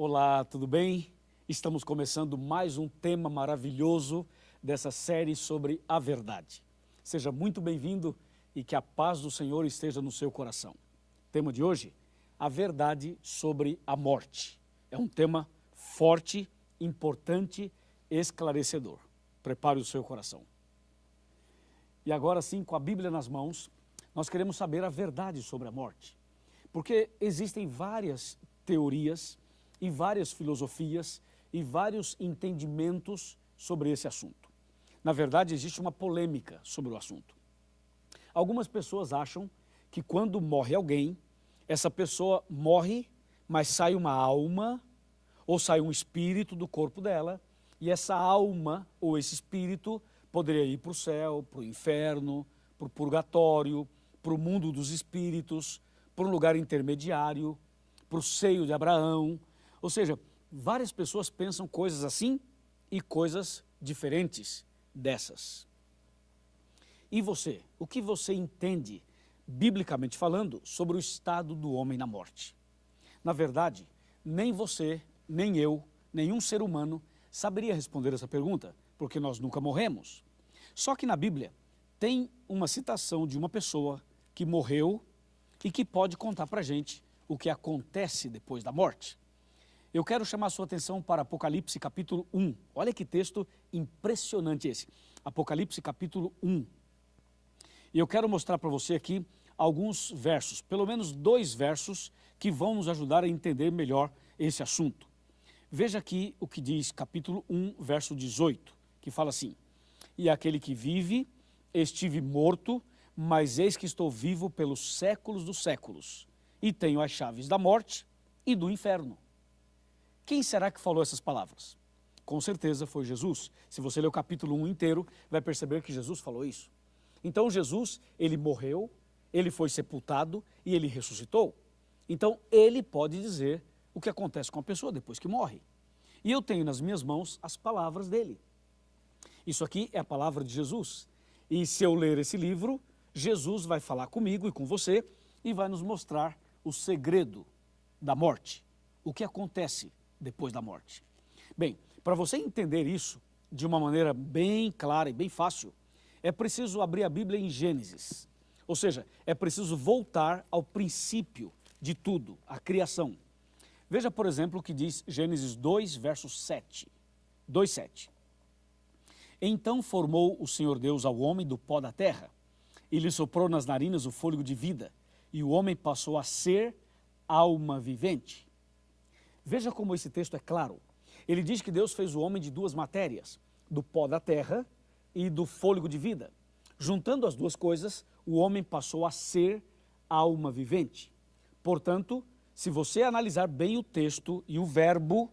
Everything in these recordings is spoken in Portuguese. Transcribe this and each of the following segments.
Olá, tudo bem? Estamos começando mais um tema maravilhoso dessa série sobre a verdade. Seja muito bem-vindo e que a paz do Senhor esteja no seu coração. O tema de hoje, a verdade sobre a morte. É um tema forte, importante, esclarecedor. Prepare o seu coração. E agora sim, com a Bíblia nas mãos, nós queremos saber a verdade sobre a morte. Porque existem várias teorias e várias filosofias e vários entendimentos sobre esse assunto. Na verdade, existe uma polêmica sobre o assunto. Algumas pessoas acham que quando morre alguém, essa pessoa morre, mas sai uma alma ou sai um espírito do corpo dela, e essa alma ou esse espírito poderia ir para o céu, para o inferno, para o purgatório, para o mundo dos espíritos, para um lugar intermediário, para o seio de Abraão. Ou seja, várias pessoas pensam coisas assim e coisas diferentes dessas. E você? O que você entende, biblicamente falando, sobre o estado do homem na morte? Na verdade, nem você, nem eu, nenhum ser humano saberia responder essa pergunta, porque nós nunca morremos. Só que na Bíblia tem uma citação de uma pessoa que morreu e que pode contar para a gente o que acontece depois da morte. Eu quero chamar a sua atenção para Apocalipse capítulo 1. Olha que texto impressionante esse. Apocalipse capítulo 1. E eu quero mostrar para você aqui alguns versos, pelo menos 2 versos, que vão nos ajudar a entender melhor esse assunto. Veja aqui o que diz capítulo 1, verso 18, que fala assim: E aquele que vive, estive morto, mas eis que estou vivo pelos séculos dos séculos, e tenho as chaves da morte e do inferno. Quem será que falou essas palavras? Com certeza foi Jesus. Se você ler o capítulo 1 inteiro, vai perceber que Jesus falou isso. Então Jesus, ele morreu, ele foi sepultado e ele ressuscitou. Então ele pode dizer o que acontece com a pessoa depois que morre. E eu tenho nas minhas mãos as palavras dele. Isso aqui é a palavra de Jesus. E se eu ler esse livro, Jesus vai falar comigo e com você e vai nos mostrar o segredo da morte. O que acontece depois da morte. Bem, para você entender isso de uma maneira bem clara e bem fácil, é preciso abrir a Bíblia em Gênesis. Ou seja, é preciso voltar ao princípio de tudo, a criação. Veja, por exemplo, o que diz Gênesis 2, verso 7. 2:7. Então formou o Senhor Deus ao homem do pó da terra, e lhe soprou nas narinas o fôlego de vida, e o homem passou a ser alma vivente. Veja como esse texto é claro. Ele diz que Deus fez o homem de 2 matérias, do pó da terra e do fôlego de vida. Juntando as 2 coisas, o homem passou a ser alma vivente. Portanto, se você analisar bem o texto e o verbo,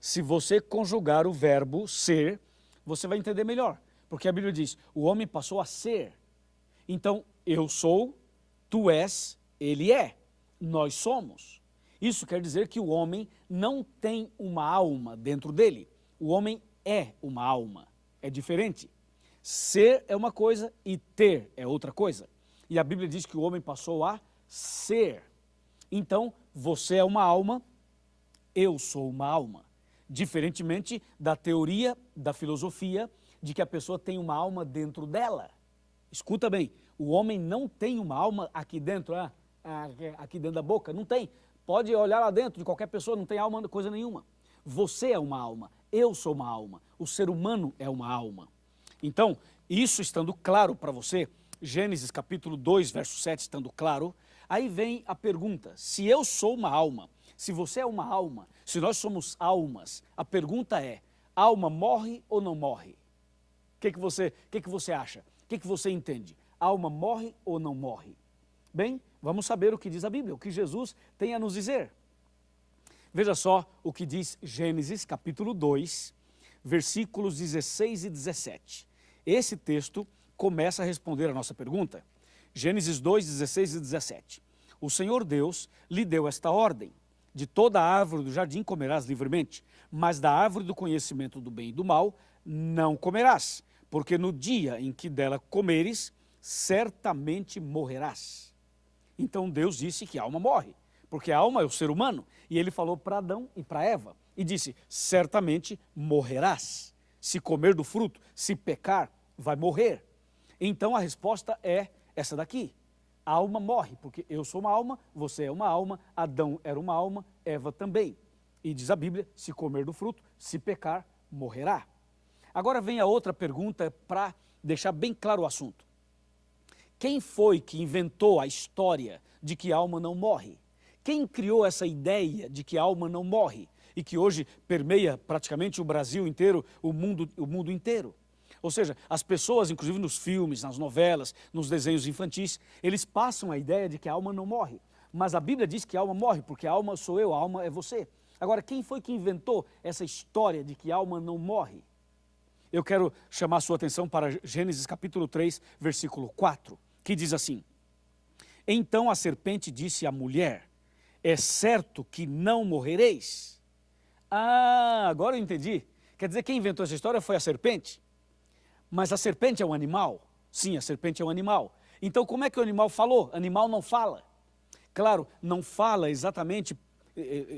se você conjugar o verbo ser, você vai entender melhor. Porque a Bíblia diz, o homem passou a ser. Então, eu sou, tu és, ele é, nós somos. Isso quer dizer que o homem não tem uma alma dentro dele. O homem é uma alma. É diferente. Ser é uma coisa e ter é outra coisa. E a Bíblia diz que o homem passou a ser. Então, você é uma alma, eu sou uma alma. Diferentemente da teoria, da filosofia, de que a pessoa tem uma alma dentro dela. Escuta bem, o homem não tem uma alma aqui dentro, aqui dentro da boca, não tem. Pode olhar lá dentro de qualquer pessoa, não tem alma, coisa nenhuma. Você é uma alma, eu sou uma alma, o ser humano é uma alma. Então, isso estando claro para você, Gênesis capítulo 2, verso 7 estando claro, aí vem a pergunta, se eu sou uma alma, se você é uma alma, se nós somos almas, a pergunta é, a alma morre ou não morre? O que você acha? O que você entende? A alma morre ou não morre? Bem, vamos saber o que diz a Bíblia, o que Jesus tem a nos dizer. Veja só o que diz Gênesis capítulo 2, versículos 16 e 17. Esse texto começa a responder a nossa pergunta. Gênesis 2, 16 e 17. O Senhor Deus lhe deu esta ordem: de toda a árvore do jardim comerás livremente, mas da árvore do conhecimento do bem e do mal não comerás, porque no dia em que dela comeres, certamente morrerás. Então Deus disse que a alma morre, porque a alma é o ser humano. E ele falou para Adão e para Eva, e disse, certamente morrerás. Se comer do fruto, se pecar, vai morrer. Então a resposta é essa daqui. A alma morre, porque eu sou uma alma, você é uma alma, Adão era uma alma, Eva também. E diz a Bíblia, se comer do fruto, se pecar, morrerá. Agora vem a outra pergunta para deixar bem claro o assunto. Quem foi que inventou a história de que a alma não morre? Quem criou essa ideia de que a alma não morre e que hoje permeia praticamente o Brasil inteiro, o mundo inteiro? Ou seja, as pessoas, inclusive nos filmes, nas novelas, nos desenhos infantis, eles passam a ideia de que a alma não morre. Mas a Bíblia diz que a alma morre, porque a alma sou eu, a alma é você. Agora, quem foi que inventou essa história de que a alma não morre? Eu quero chamar a sua atenção para Gênesis capítulo 3, versículo 4, que diz assim, então a serpente disse à mulher, é certo que não morrereis? Ah, agora eu entendi. Quer dizer, quem inventou essa história foi a serpente? Mas a serpente é um animal? Sim, a serpente é um animal. Então como é que o animal falou? Animal não fala. Claro, não fala exatamente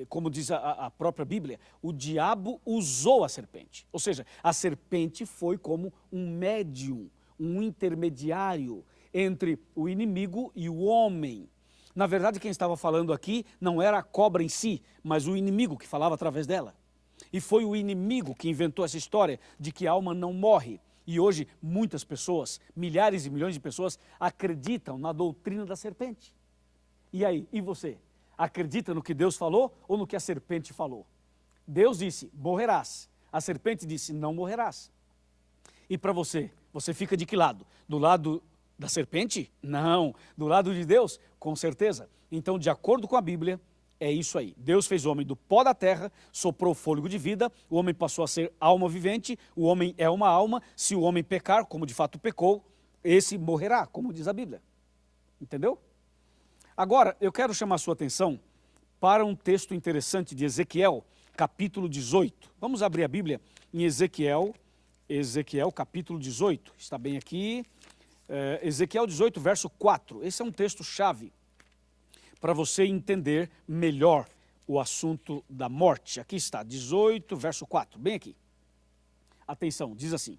como diz a própria Bíblia, o diabo usou a serpente. Ou seja, a serpente foi como um médium, um intermediário entre o inimigo e o homem. Na verdade, quem estava falando aqui não era a cobra em si, mas o inimigo que falava através dela. E foi o inimigo que inventou essa história de que a alma não morre. E hoje muitas pessoas, milhares e milhões de pessoas, acreditam na doutrina da serpente. E aí, e você? Acredita no que Deus falou ou no que a serpente falou? Deus disse, morrerás. A serpente disse, não morrerás. E para você, você fica de que lado? Do lado da serpente? Não. Do lado de Deus? Com certeza. Então, de acordo com a Bíblia, é isso aí. Deus fez o homem do pó da terra, soprou fôlego de vida, o homem passou a ser alma vivente, o homem é uma alma, se o homem pecar, como de fato pecou, esse morrerá, como diz a Bíblia. Entendeu? Agora, eu quero chamar a sua atenção para um texto interessante de Ezequiel, capítulo 18. Vamos abrir a Bíblia em Ezequiel capítulo 18. Está bem aqui. Ezequiel 18, verso 4. Esse é um texto-chave para você entender melhor o assunto da morte. Aqui está, 18, verso 4, bem aqui. Atenção, diz assim,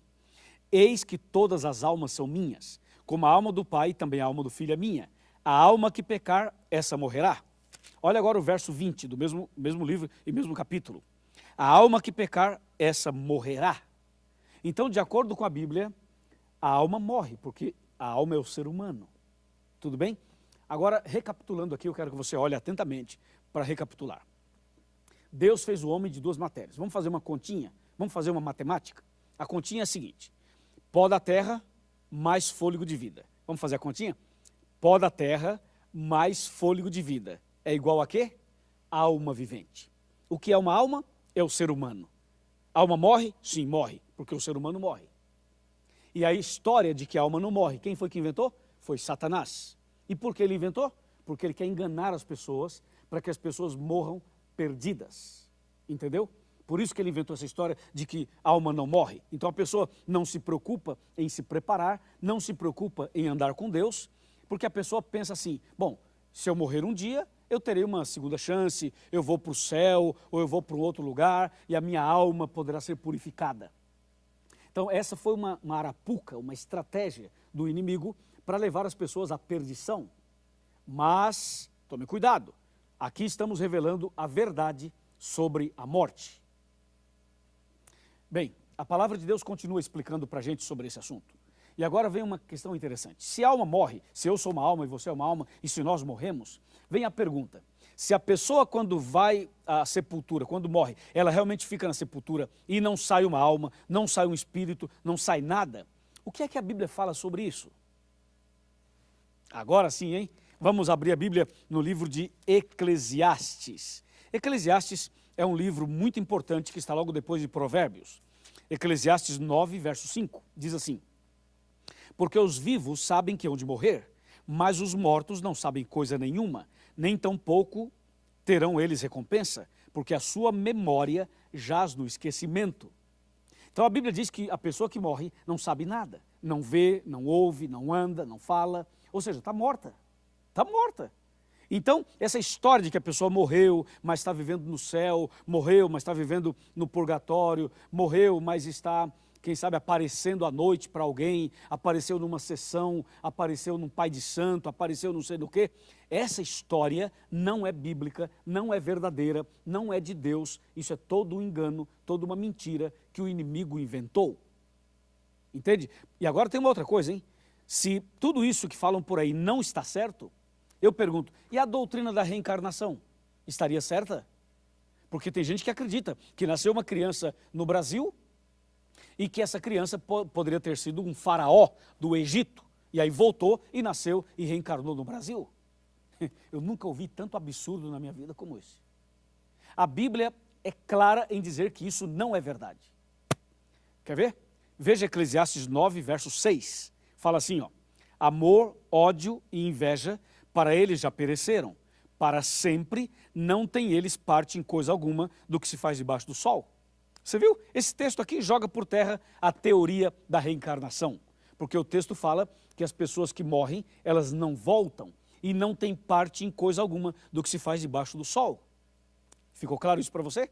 eis que todas as almas são minhas, como a alma do Pai, também a alma do Filho é minha. A alma que pecar, essa morrerá. Olha agora o verso 20 do mesmo livro e mesmo capítulo. A alma que pecar, essa morrerá. Então, de acordo com a Bíblia, a alma morre, porque a alma é o ser humano. Tudo bem? Agora, recapitulando aqui, eu quero que você olhe atentamente para recapitular. Deus fez o homem de duas matérias. Vamos fazer uma continha? Vamos fazer uma matemática? A continha é a seguinte, pó da terra mais fôlego de vida. Vamos fazer a continha? Pó da terra mais fôlego de vida. É igual a quê? Alma vivente. O que é uma alma? É o ser humano. A alma morre? Sim, morre, porque o ser humano morre. E a história de que a alma não morre, quem foi que inventou? Foi Satanás. E por que ele inventou? Porque ele quer enganar as pessoas, para que as pessoas morram perdidas. Entendeu? Por isso que ele inventou essa história de que a alma não morre. Então a pessoa não se preocupa em se preparar, não se preocupa em andar com Deus, porque a pessoa pensa assim, bom, se eu morrer um dia, eu terei uma segunda chance, eu vou para o céu, ou eu vou para um outro lugar, e a minha alma poderá ser purificada. Então essa foi uma arapuca, uma estratégia do inimigo para levar as pessoas à perdição. Mas, tome cuidado, aqui estamos revelando a verdade sobre a morte. Bem, a palavra de Deus continua explicando para a gente sobre esse assunto. E agora vem uma questão interessante. Se a alma morre, se eu sou uma alma e você é uma alma, e se nós morremos, vem a pergunta. Se a pessoa quando vai à sepultura, quando morre, ela realmente fica na sepultura e não sai uma alma, não sai um espírito, não sai nada, o que é que a Bíblia fala sobre isso? Agora sim, hein? Vamos abrir a Bíblia no livro de Eclesiastes. Eclesiastes é um livro muito importante que está logo depois de Provérbios. Eclesiastes 9, verso 5, diz assim, porque os vivos sabem que hão de morrer, mas os mortos não sabem coisa nenhuma, nem tampouco terão eles recompensa, porque a sua memória jaz no esquecimento. Então a Bíblia diz que a pessoa que morre não sabe nada, não vê, não ouve, não anda, não fala, ou seja, está morta, está morta. Então, essa história de que a pessoa morreu, mas está vivendo no céu, morreu, mas está vivendo no purgatório, morreu, mas está, quem sabe, aparecendo à noite para alguém, apareceu numa sessão, apareceu num pai de santo, apareceu não sei do quê. Essa história não é bíblica, não é verdadeira, não é de Deus. Isso é todo um engano, toda uma mentira que o inimigo inventou. Entende? E agora tem uma outra coisa, hein? Se tudo isso que falam por aí não está certo, eu pergunto, e a doutrina da reencarnação? Estaria certa? Porque tem gente que acredita que nasceu uma criança no Brasil e que essa criança poderia ter sido um faraó do Egito, e aí voltou e nasceu e reencarnou no Brasil. Eu nunca ouvi tanto absurdo na minha vida como esse. A Bíblia é clara em dizer que isso não é verdade. Quer ver? Veja Eclesiastes 9, verso 6. Fala assim, ó: amor, ódio e inveja, para eles já pereceram. Para sempre não tem eles parte em coisa alguma do que se faz debaixo do sol. Você viu? Esse texto aqui joga por terra a teoria da reencarnação. Porque o texto fala que as pessoas que morrem, elas não voltam e não têm parte em coisa alguma do que se faz debaixo do sol. Ficou claro isso para você?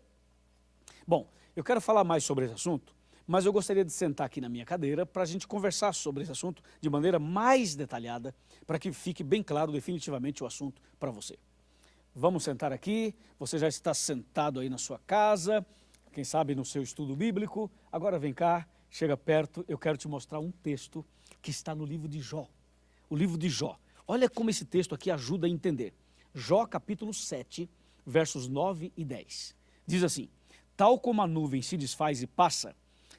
Bom, eu quero falar mais sobre esse assunto, mas eu gostaria de sentar aqui na minha cadeira para a gente conversar sobre esse assunto de maneira mais detalhada, para que fique bem claro definitivamente o assunto para você. Vamos sentar aqui, você já está sentado aí na sua casa, quem sabe no seu estudo bíblico. Agora vem cá, chega perto, eu quero te mostrar um texto que está no livro de Jó. O livro de Jó. Olha como esse texto aqui ajuda a entender. Jó capítulo 7, versos 9 e 10. Diz assim: tal como a nuvem se desfaz e passa,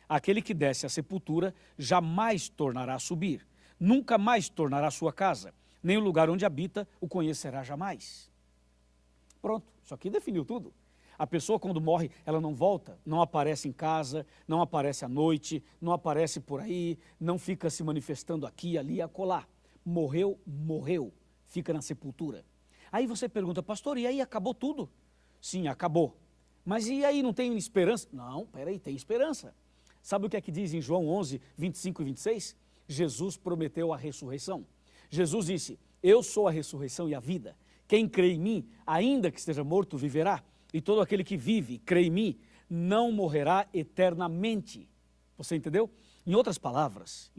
aquele que desce à sepultura jamais tornará a subir, nunca mais tornará a sua casa, nem o lugar onde habita o conhecerá jamais. Pronto, isso aqui definiu tudo. A pessoa quando morre, ela não volta, não aparece em casa, não aparece à noite, não aparece por aí, não fica se manifestando aqui, ali, acolá. Morreu, morreu, fica na sepultura. Aí você pergunta, pastor, e aí acabou tudo? Sim, acabou. Mas e aí, não tem esperança? Não, peraí, tem esperança. Sabe o que é que diz em João 11, 25 e 26? Jesus prometeu a ressurreição. Jesus disse, eu sou a ressurreição e a vida. Quem crê em mim, ainda que esteja morto, viverá. E todo aquele que vive, crê em mim, não morrerá eternamente. Você entendeu? Em outras palavras,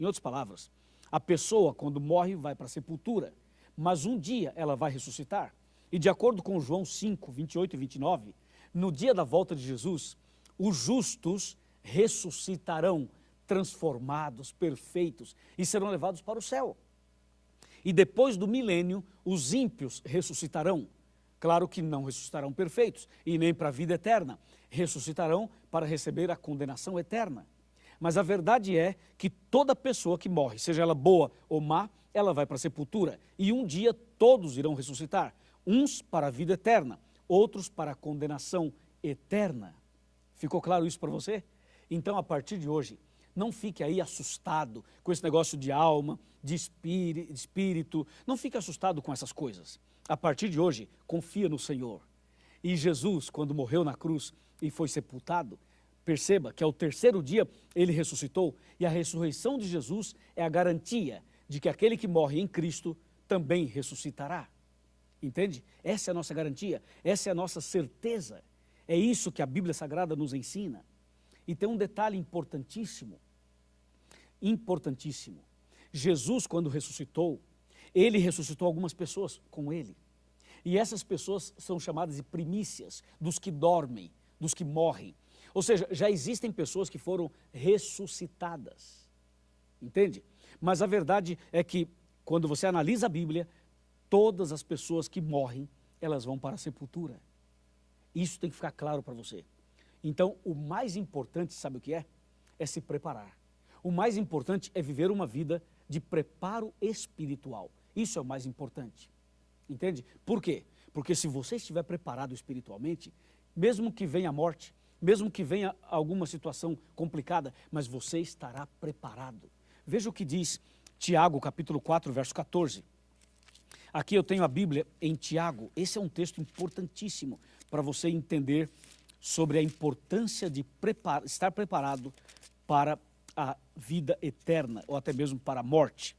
a pessoa quando morre vai para a sepultura, mas um dia ela vai ressuscitar. E de acordo com João 5, 28 e 29, no dia da volta de Jesus, os justos ressuscitarão, transformados, perfeitos, e serão levados para o céu. E depois do milênio, os ímpios ressuscitarão. Claro que não ressuscitarão perfeitos, e nem para a vida eterna. Ressuscitarão para receber a condenação eterna. Mas a verdade é que toda pessoa que morre, seja ela boa ou má, ela vai para a sepultura. E um dia todos irão ressuscitar. Uns para a vida eterna, outros para a condenação eterna. Ficou claro isso para você? Então, a partir de hoje, não fique aí assustado com esse negócio de alma, de espírito. Não fique assustado com essas coisas. A partir de hoje, confia no Senhor. E Jesus, quando morreu na cruz e foi sepultado, perceba que ao terceiro dia ele ressuscitou, e a ressurreição de Jesus é a garantia de que aquele que morre em Cristo também ressuscitará. Entende? Essa é a nossa garantia, essa é a nossa certeza. É isso que a Bíblia Sagrada nos ensina. E tem um detalhe importantíssimo. Importantíssimo. Jesus, quando ressuscitou, ele ressuscitou algumas pessoas com ele. E essas pessoas são chamadas de primícias, dos que dormem, dos que morrem. Ou seja, já existem pessoas que foram ressuscitadas. Entende? Mas a verdade é que, quando você analisa a Bíblia, todas as pessoas que morrem, elas vão para a sepultura. Isso tem que ficar claro para você. Então, o mais importante, sabe o que é? É se preparar. O mais importante é viver uma vida de preparo espiritual. Isso é o mais importante. Entende? Por quê? Porque se você estiver preparado espiritualmente, mesmo que venha a morte, mesmo que venha alguma situação complicada, mas você estará preparado. Veja o que diz Tiago, capítulo 4, verso 14. Aqui eu tenho a Bíblia em Tiago. Esse é um texto importantíssimo para você entender sobre a importância de estar preparado para a vida eterna, ou até mesmo para a morte.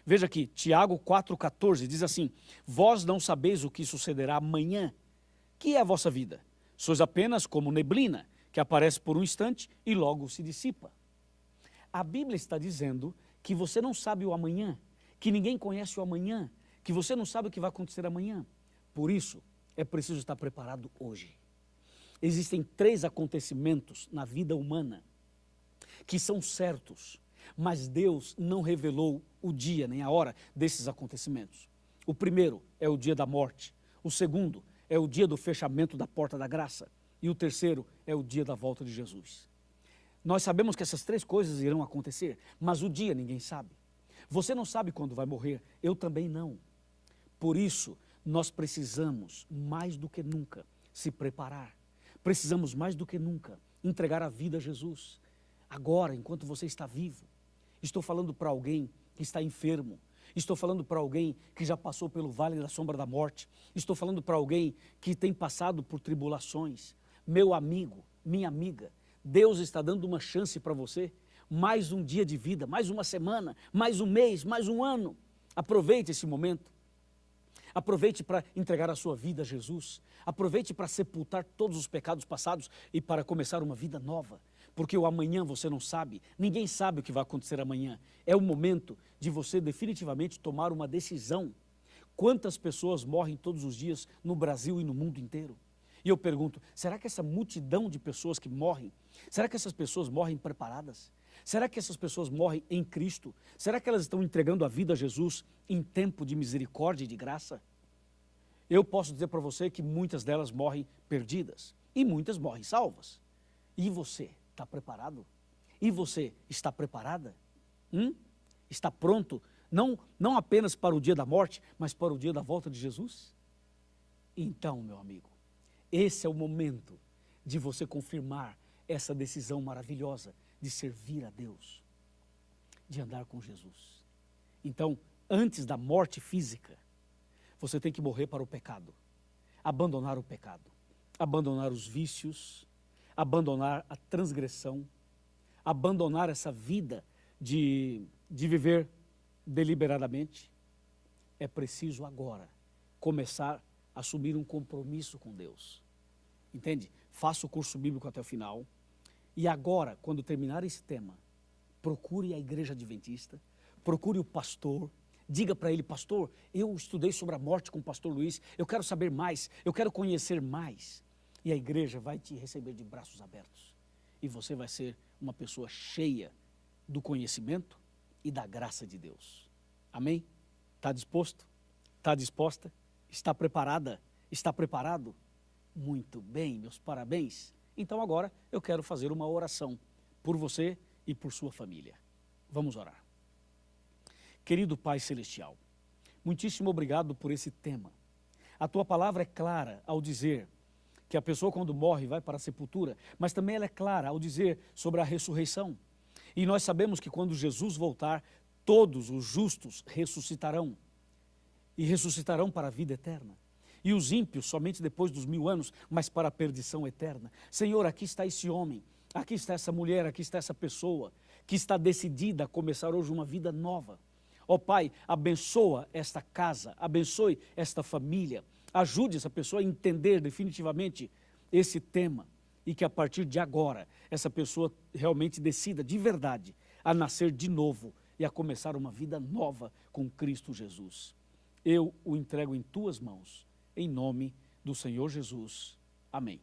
Veja aqui, Tiago 4,14 diz assim: vós não sabeis o que sucederá amanhã. Que é a vossa vida? Sois apenas como neblina, que aparece por um instante e logo se dissipa. A Bíblia está dizendo que você não sabe o amanhã, que ninguém conhece o amanhã, que você não sabe o que vai acontecer amanhã. Por isso, é preciso estar preparado hoje. Existem 3 acontecimentos na vida humana que são certos, mas Deus não revelou o dia nem a hora desses acontecimentos. O primeiro é o dia da morte, o segundo é o dia do fechamento da porta da graça e o terceiro é o dia da volta de Jesus. Nós sabemos que essas 3 coisas irão acontecer, mas o dia ninguém sabe. Você não sabe quando vai morrer, eu também não. Por isso, nós precisamos mais do que nunca se preparar. Precisamos mais do que nunca entregar a vida a Jesus. Agora, enquanto você está vivo. Estou falando para alguém que está enfermo. Estou falando para alguém que já passou pelo vale da sombra da morte. Estou falando para alguém que tem passado por tribulações. Meu amigo, minha amiga, Deus está dando uma chance para você. Mais um dia de vida, mais uma semana, mais um mês, mais um ano. Aproveite esse momento. Aproveite para entregar a sua vida a Jesus. Aproveite para sepultar todos os pecados passados e para começar uma vida nova. Porque o amanhã você não sabe, ninguém sabe o que vai acontecer amanhã. É o momento de você definitivamente tomar uma decisão. Quantas pessoas morrem todos os dias no Brasil e no mundo inteiro? E eu pergunto, será que essa multidão de pessoas que morrem, será que essas pessoas morrem preparadas? Será que essas pessoas morrem em Cristo? Será que elas estão entregando a vida a Jesus em tempo de misericórdia e de graça? Eu posso dizer para você que muitas delas morrem perdidas e muitas morrem salvas. E você está preparado? E você está preparada? Está pronto? Não apenas para o dia da morte, mas para o dia da volta de Jesus? Então, meu amigo, esse é o momento de você confirmar essa decisão maravilhosa de servir a Deus, de andar com Jesus. Então, antes da morte física, você tem que morrer para o pecado, abandonar o pecado, abandonar os vícios, abandonar a transgressão, abandonar essa vida de viver deliberadamente. É preciso agora começar a assumir um compromisso com Deus. Entende? Faça o curso bíblico até o final. E agora, quando terminar esse tema, procure a igreja adventista, procure o pastor, diga para ele: pastor, eu estudei sobre a morte com o pastor Luiz, eu quero saber mais, eu quero conhecer mais. E a igreja vai te receber de braços abertos. E você vai ser uma pessoa cheia do conhecimento e da graça de Deus. Amém? Está disposto? Está disposta? Está preparada? Está preparado? Muito bem, meus parabéns. Então agora eu quero fazer uma oração por você e por sua família. Vamos orar. Querido Pai Celestial, muitíssimo obrigado por esse tema. A Tua palavra é clara ao dizer que a pessoa quando morre vai para a sepultura, mas também ela é clara ao dizer sobre a ressurreição. E nós sabemos que quando Jesus voltar, todos os justos ressuscitarão. E ressuscitarão para a vida eterna. E os ímpios somente depois dos 1000 anos, mas para a perdição eterna. Senhor, aqui está esse homem, aqui está essa mulher, aqui está essa pessoa que está decidida a começar hoje uma vida nova. Ó Pai, abençoa esta casa, abençoe esta família, ajude essa pessoa a entender definitivamente esse tema e que a partir de agora essa pessoa realmente decida de verdade a nascer de novo e a começar uma vida nova com Cristo Jesus. Eu o entrego em Tuas mãos. Em nome do Senhor Jesus. Amém.